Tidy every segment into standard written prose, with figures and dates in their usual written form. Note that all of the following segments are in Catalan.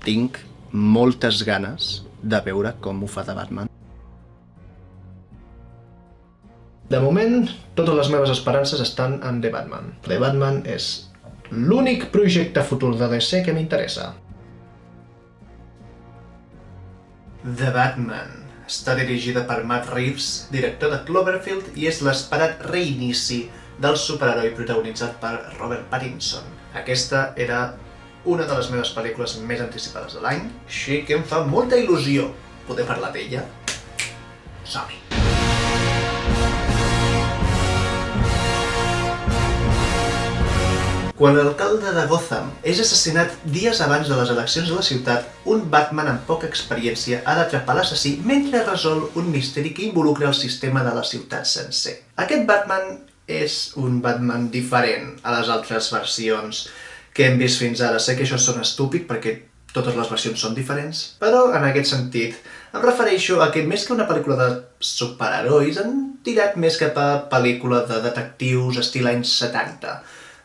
tinc moltes ganes de veure com ho fa The Batman. De moment, totes les meves esperances estan en The Batman. The Batman és l'únic projecte futur de DC que m'interessa. The Batman està dirigida per Matt Reeves, director de Cloverfield, i és l'esperat reinici del superheroi protagonitzat per Robert Pattinson. Aquesta era una de les meves pel·lícules més anticipades de l'any, així que em fa molta il·lusió poder parlar d'ella. Som-hi! Quan l'alcalde de Gotham és assassinat dies abans de les eleccions de la ciutat, un Batman amb poca experiència ha d'atrapar l'assassí mentre resol un misteri que involucra el sistema de la ciutat sencer. Aquest Batman és un Batman diferent a les altres versions que hem vist fins ara. Sé que això sona estúpid perquè totes les versions són diferents, però en aquest sentit em refereixo a que més que una pel·lícula de superherois han tirat més cap a pel·lícula de detectius estil anys 70.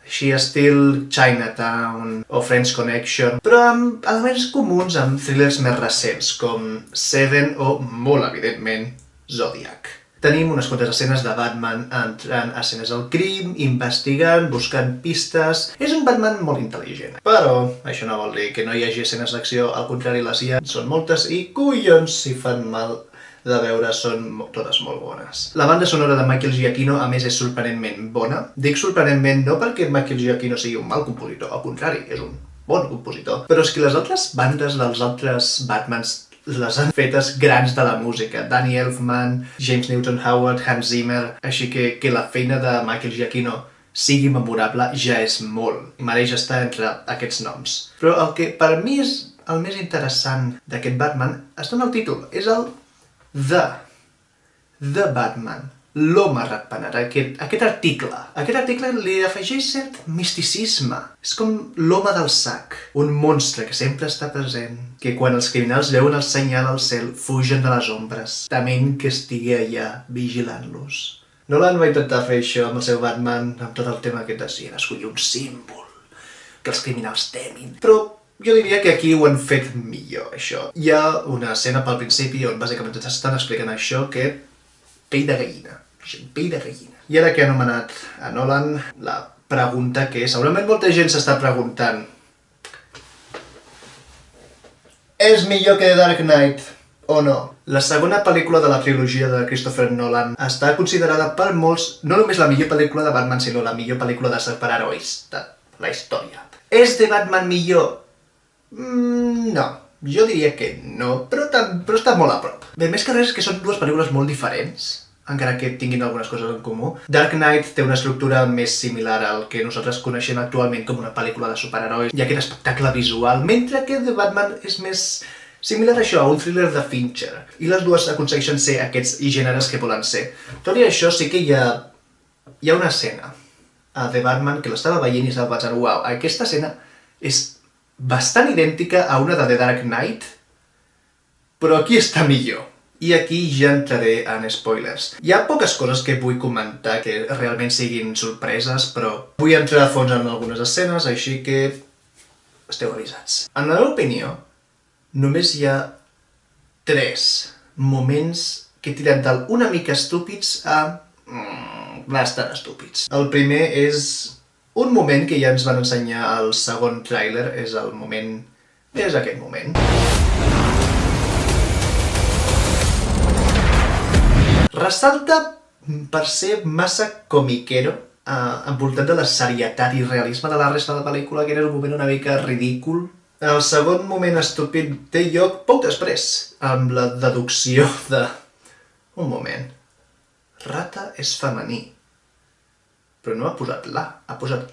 Així estil Chinatown o French Connection, però amb elements comuns amb thrillers més recents, com Seven o, molt evidentment, Zodiac. Tenim unes quantes escenes de Batman entrant a escenes del crim, investigant, buscant pistes... És un Batman molt intel·ligent. Però això no vol dir que no hi hagi escenes d'acció, al contrari les hi ha, són moltes i collons si fan mal de veure, són totes molt bones. La banda sonora de Michael Giacchino, a més, és sorprenentment bona. Dic sorprenentment no perquè Michael Giacchino sigui un mal compositor, al contrari, és un bon compositor. Però és que les altres bandes dels altres Batmans les han fetes grans de la música. Danny Elfman, James Newton Howard, Hans Zimmer... Així que la feina de Michael Giacchino sigui memorable ja és molt. I mereix estar entre aquests noms. Però el que per mi és el més interessant d'aquest Batman està en el títol. És el The Batman, l'home ratpenat, aquest article. Aquest article li afegeix cert misticisme. És com l'home del sac, un monstre que sempre està present, que quan els criminals veuen el senyal al cel fugen de les ombres, tement que estigui allà vigilant-los. Nolan va intentar fer això amb el seu Batman, amb tot el tema aquest de si escollir un símbol, que els criminals temin, però jo diria que aquí ho han fet millor, això. Hi ha una escena pel principi on bàsicament estan explicant això que pell de gallina. Pell de gallina. I ara que he anomenat a Nolan, la pregunta que segurament molta gent s'està preguntant: és millor que The Dark Knight o no? La segona pel·lícula de la trilogia de Christopher Nolan està considerada per molts no només la millor pel·lícula de Batman, sinó la millor pel·lícula de superherois de la història. És The Batman millor? No, jo diria que no, però està molt a prop. Bé, més que res és que són dues pel·lícules molt diferents, encara que tinguin algunes coses en comú. Dark Knight té una estructura més similar al que nosaltres coneixem actualment com una pel·lícula de superherois i aquest espectacle visual, mentre que The Batman és més similar a això, a un thriller de Fincher. I les dues aconsegueixen ser aquests gèneres que volen ser. Tot i això sí que hi ha una escena a The Batman que l'estava veient i estava pensant, uau, aquesta escena és bastant idèntica a una de The Dark Knight, però aquí està millor. I aquí ja entraré en spoilers. Hi ha poques coses que vull comentar que realment siguin sorpreses, però vull entrar a fons en algunes escenes, així que esteu avisats. En la meva opinió, només hi ha 3 moments que he tirat del una mica estúpids a bastant estúpids. El primer és un moment que ja ens van ensenyar al segon tràiler, és aquest moment. Ressalta per ser massa comiquero, envoltat de la serietat i realisme de la resta de la pel·lícula, que era un moment una mica ridícul. El segon moment estúpid té lloc poc després, amb la deducció de... Un moment. Rata és femení. Però no ha posat la, ha posat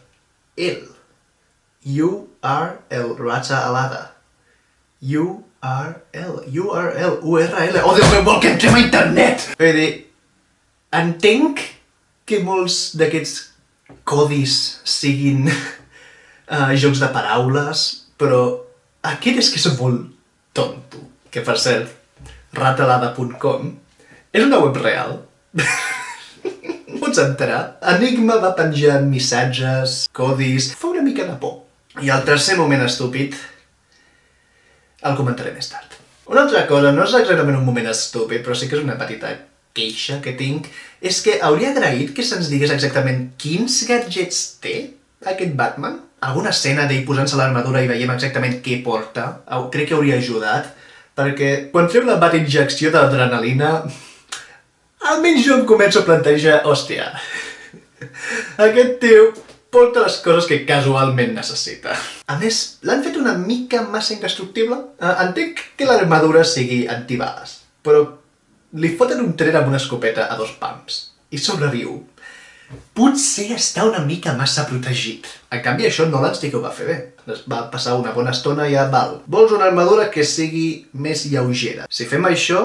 el. URL, rata alada. URL, URL. Oh, Déu meu, vol que entrem a internet! Vull dir, entenc que molts d'aquests codis siguin jocs de paraules, però aquest és que és molt tonto. Que, per cert, ratalada.com és una web real. Pots entrar. Enigma va penjant missatges, codis... Fa una mica de por. I el tercer moment estúpid El comentaré més tard. Una altra cosa, no és exactament un moment estúpid, però sí que és una petita queixa que tinc, és que hauria agraït que se'ns digués exactament quins gadgets té aquest Batman. Alguna escena d'ell posant-se l'armadura i veiem exactament què porta, crec que hauria ajudat, perquè quan feu la bat-injecció d'adrenalina, almenys jo em començo a plantejar, hòstia, aquest tio porta les coses que casualment necessita. A més, l'han fet una mica massa indestructible. Entenc que l'armadura sigui antibales, però li foten un tret amb una escopeta a 2 pams i sobreviu. Potser està una mica massa protegit. En canvi, això Nolan sí que ho va fer bé. Es va passar una bona estona i ja val. Vols una armadura que sigui més lleugera. Si fem això,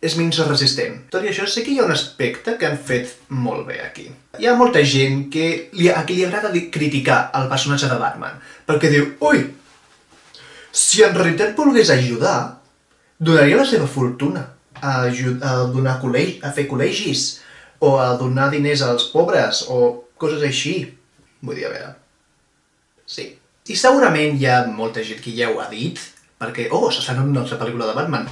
és menys resistent. Tot i això, sí que hi ha un aspecte que han fet molt bé aquí. Hi ha molta gent a qui li agrada criticar el personatge de Batman, perquè diu, ui, si en realitat volgués ajudar, donaria la seva fortuna a fer col·legis, o a donar diners als pobres, o coses així. Vull dir, a veure... Sí. I segurament hi ha molta gent que ja ho ha dit, perquè, s'està en una altra pel·lícula de Batman.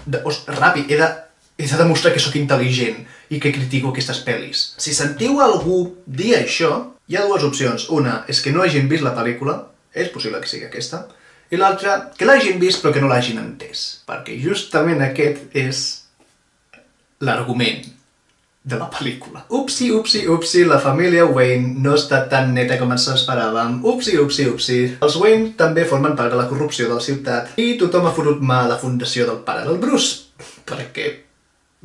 Ràpid, he de demostrar que sóc intel·ligent i que critico aquestes pel·lis. Si sentiu algú dir això, hi ha 2 opcions. Una és que no hagin vist la pel·lícula, és possible que sigui aquesta, i l'altra, que l'hagin vist però que no l'hagin entès, perquè justament aquest és l'argument de la pel·lícula. Upsi, upsi, upsi, la família Wayne no està tan neta com ens esperàvem. Upsi, upsi, upsi. Els Wayne també formen part de la corrupció de la ciutat i tothom ha fotut mà a la fundació del pare del Bruce, perquè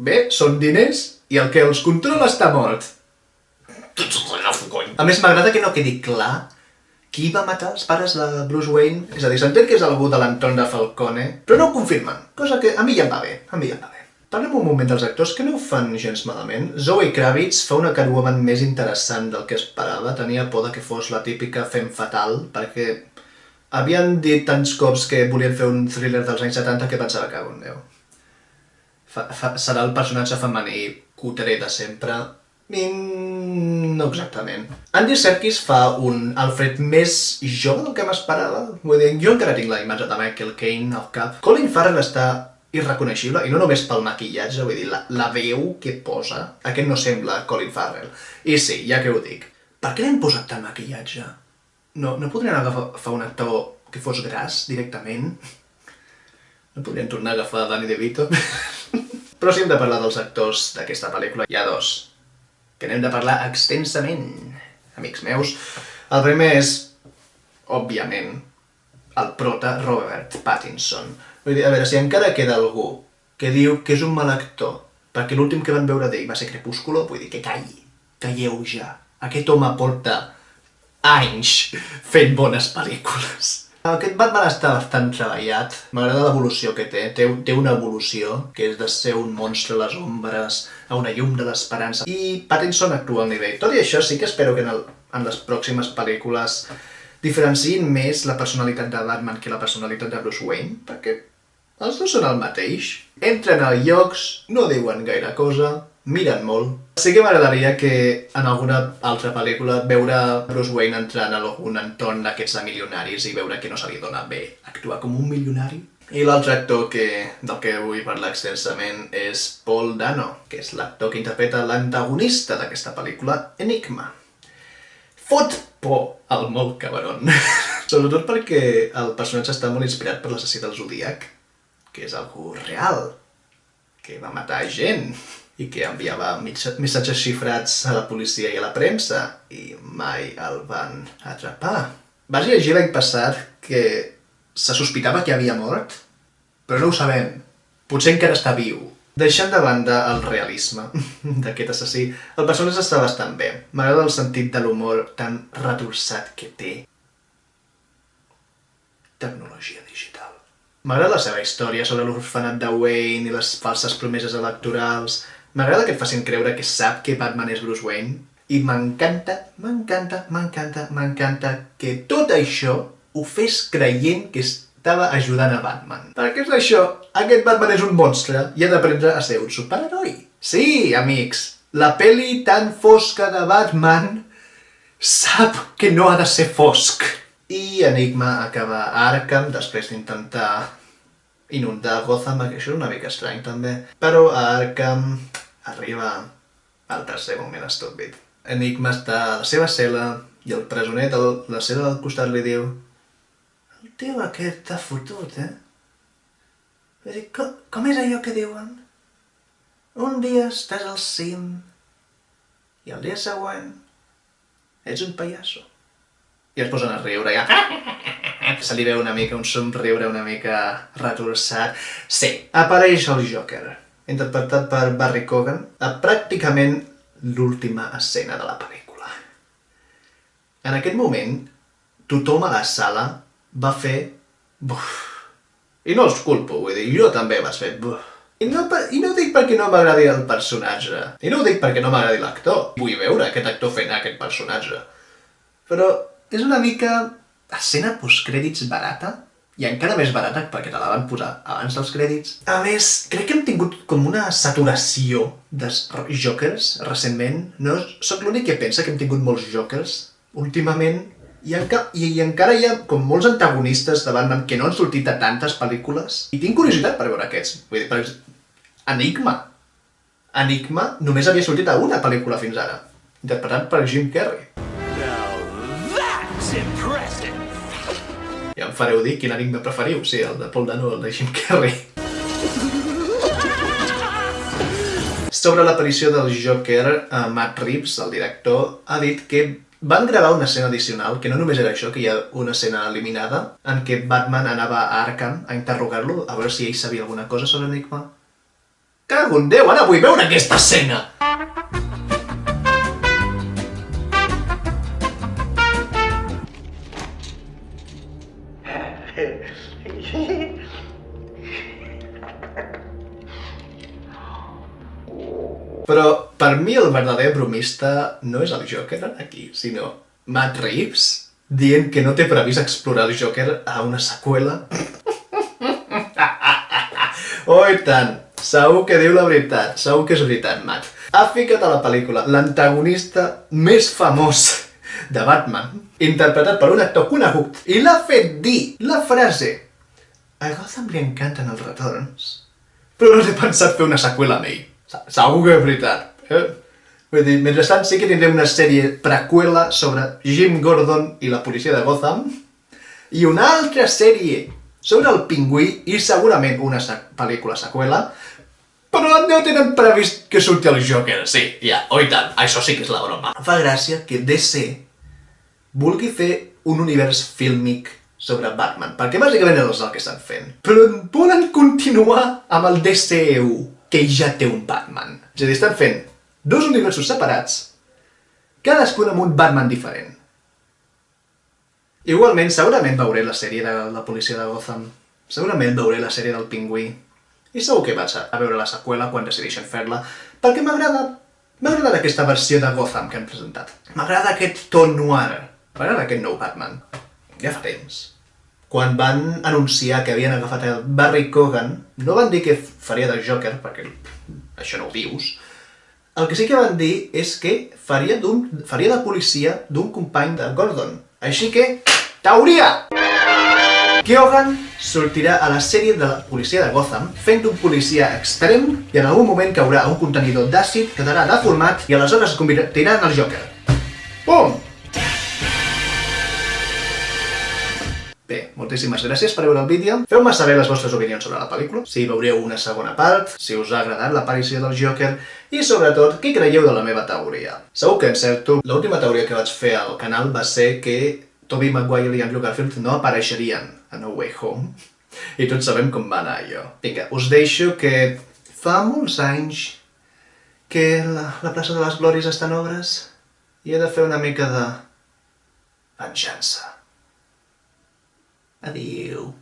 bé, són diners i el que els controla està mort. A més, m'agrada que no quedi clar qui va matar els pares de Bruce Wayne. És a dir, s'entén que és algú de l'entorn de Falcone, però no ho confirmen, cosa que a mi ja em va bé, Parlem un moment dels actors que no ho fan gens malament. Zoe Kravitz fa una Catwoman més interessant del que esperava. Tenia por de que fos la típica femme fatal, perquè havien dit tants cops que volien fer un thriller dels anys 70 que pensava que Déu. Serà el personatge femení cutre de sempre? No exactament. Andy Serkis fa un Alfred més jove del que m'esperava. Vull dir, jo encara tinc la imatge de Michael Caine al cap. Colin Farrell està irreconeixible, i no només pel maquillatge, vull dir, la veu que posa, aquest no sembla Colin Farrell. I sí, ja que ho dic, per què l'hem posat tant maquillatge? No podrien agafar un actor que fos gras, directament? No podrien tornar a agafar Danny DeVito? Però si hem de parlar dels actors d'aquesta pel·lícula, hi ha 2, que n'hem de parlar extensament, amics meus. El primer és, òbviament, el prota Robert Pattinson. Vull dir, a veure, si encara queda algú que diu que és un mal actor perquè l'últim que van veure d'ell va ser Crepúsculo, vull dir que calleu ja. Aquest home porta anys fent bones pel·lícules. Aquest Batman està bastant treballat, m'agrada l'evolució que té una evolució, que és de ser un monstre a les ombres, a una llum de l'esperança, i Pattinson actua al nivell. Tot i això, sí que espero que en les pròximes pel·lícules diferenciïn més la personalitat de Batman que la personalitat de Bruce Wayne, perquè els 2 són el mateix. Entren a llocs, no diuen gaire cosa, miren molt. Sí que m'agradaria que en alguna altra pel·lícula veure Bruce Wayne entrant a algun entorn d'aquests de milionaris i veure que no se li dona bé actuar com un milionari. I l'altre actor del que vull parlar extensament és Paul Dano, que és l'actor que interpreta l'antagonista d'aquesta pel·lícula, Enigma. Fot por al molt cabron. Sobretot perquè el personatge està molt inspirat per l'assassí del Zodíac, que és algú real, que va matar gent i que enviava missatges xifrats a la policia i a la premsa i mai el van atrapar. Vas llegir l'any passat que se sospitava que havia mort? Però no ho sabem. Potser encara està viu. Deixant de banda el realisme d'aquest assassí, el personatge està bastant bé. M'agrada el sentit de l'humor tan retorçat que té. Tecnologia digital. M'agrada la seva història sobre l'orfenat de Wayne i les falses promeses electorals. M'agrada que et facin creure que sap que Batman és Bruce Wayne. I m'encanta que tot això ho fes creient que estava ajudant a Batman. Perquè és això, aquest Batman és un monstre i ha d'aprendre a ser un superheroi. Sí, amics, la pel·li tan fosca de Batman sap que no ha de ser fosc. I Enigma acaba a Arkham després d'intentar inundar Gotham, que això és una mica estrany també. Però a Arkham arriba al tercer moment estúpid. Enigma està a la seva cel·la i el presoner de la cel·la al costat li diu: el tio aquest t'ha fotut, eh? Vull dir, com és allò que diuen? Un dia estàs al cim i el dia següent ets un pallasso. I es posen a riure, ja. Se li veu una mica un somriure una mica retorçat. Sí, apareix el Joker, interpretat per Barry Keoghan, a pràcticament l'última escena de la pel·lícula. En aquest moment, tothom a la sala va fer buf. I no els culpo, vull dir, jo també vaig fer buf. I no ho dic perquè no m'agradi el personatge. I no ho dic perquè no m'agradi l'actor. Vull veure aquest actor fent aquest personatge. Però és una mica escena postcrèdits barata, i encara més barata perquè te la van posar abans dels crèdits. A més, crec que hem tingut com una saturació de Jokers recentment. No soc l'únic que pensa que hem tingut molts Jokers últimament, i encara hi ha com molts antagonistes de Batman que no han sortit a tantes pel·lícules. I tinc curiositat per veure aquests. Vull dir, per exemple, Enigma només havia sortit a una pel·lícula fins ara, interpretat per Jim Carrey. Ja em fareu dir quin enigma preferiu, si el de Paul Dano o el de Jim Carrey. Sobre l'aparició del Joker, Matt Reeves, el director, ha dit que van gravar una escena addicional, que no només era això, que hi ha una escena eliminada, en què Batman anava a Arkham a interrogar-lo, a veure si ell sabia alguna cosa sobre Enigma. Cago en Déu, ara vull veure aquesta escena! Però per mi el verdader bromista no és el Joker aquí, sinó Matt Reeves dient que no té previst explorar el Joker a una seqüela. Oh, i tant! Segur que diu la veritat, segur que és veritat, Matt. Ha ficat a la pel·lícula l'antagonista més famós de Batman, interpretat per un actor conegut, i l'ha fet dir la frase: a Gotham li encanten els retorns, però no he pensat fer una seqüela amb ell. Segur que és veritat. Vull dir, mentrestant sí que tindrem una sèrie preqüela sobre Jim Gordon i la policia de Gotham, i una altra sèrie sobre el Pingüí i segurament una pel·lícula seqüela, però no tenen previst que surti el Joker, sí, ja, oh i tant, això sí que és la broma. Em fa gràcia que DC vulgui fer un univers fílmic sobre Batman, perquè bàsicament és el que estan fent. Però volen continuar amb el DCEU, que ja té un Batman. És a dir, estan fent dos universos separats, cadascun amb un Batman diferent. Igualment, segurament veuré la sèrie de la policia de Gotham, segurament veuré la sèrie del Pingüí, i segur que vaig a veure la seqüela quan decideixen fer-la, perquè m'agrada aquesta versió de Gotham que han presentat. M'agrada aquest ton noir, m'agrada aquest nou Batman. Ja fa temps. Quan van anunciar que havien agafat el Barry Keoghan, no van dir que faria de Joker, perquè això no ho dius. El que sí que van dir és que faria de policia d'un company de Gordon. Així que, teoria! Keoghan sortirà a la sèrie de la policia de Gotham fent un policia extrem i en algun moment caurà a un contenidor d'àcid, quedarà deformat i aleshores es convertirà en el Joker. Pum! Bé, moltíssimes gràcies per veure el vídeo. Feu-me saber les vostres opinions sobre la pel·lícula, si veureu una segona part, si us ha agradat l'aparició del Joker i, sobretot, què creieu de la meva teoria. Segur que encerto. L'última teoria que vaig fer al canal va ser que Tobey Maguire i Andrew Garfield no apareixerien a No Way Home. I tots sabem com va anar allò. Vinga, us deixo que fa molts anys que la plaça de les Glòries està en obres i he de fer una mica de venjança. Adéu.